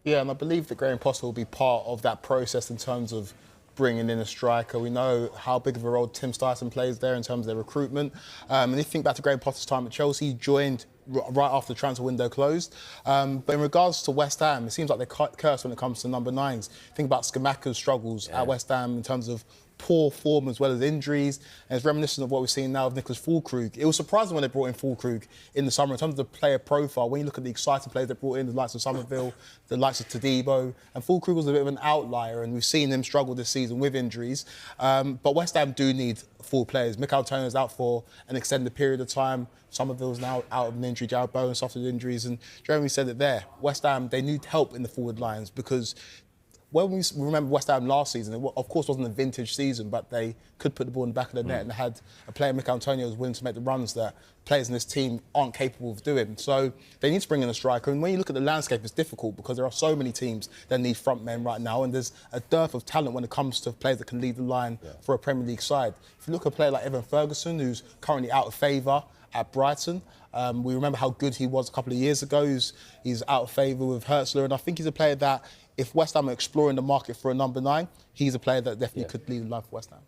Yeah, and I believe that Graham Potter will be part of that process in terms of bringing in a striker. We know how big of a role Tim Stuyson plays there in terms of their recruitment. And if you think back to Graham Potter's time at Chelsea, he joined right after the transfer window closed. But in regards to West Ham, it seems like they're cursed when it comes to number nines. Think about Skamaka's struggles at West Ham in terms of poor form as well as injuries, and it's reminiscent of what we're seeing now with Nicholas Füllkrug. It was surprising when they brought in Füllkrug in the summer in terms of the player profile. When you look at the exciting players they brought in, the likes of Somerville, the likes of Todibo, and Füllkrug was a bit of an outlier, and we've seen him struggle this season with injuries. But West Ham do need full players. Mikel Antonio's out for an extended period of time. Somerville's now out of an injury. Jarrod Bowen suffered injuries, and Jeremy said it there. West Ham, they need help in the forward lines because when we remember West Ham last season, it of course wasn't a vintage season, but they could put the ball in the back of the net and had a player, Mikel Antonio, was willing to make the runs that players in this team aren't capable of doing. So they need to bring in a striker. And when you look at the landscape, it's difficult because there are so many teams that need front men right now, and there's a dearth of talent when it comes to players that can lead the line for a Premier League side. If you look at a player like Evan Ferguson, who's currently out of favour at Brighton, we remember how good he was a couple of years ago. He's out of favour with Hertzler, and I think he's a player that, if West Ham are exploring the market for a number 9, he's a player that definitely could lead the line for West Ham.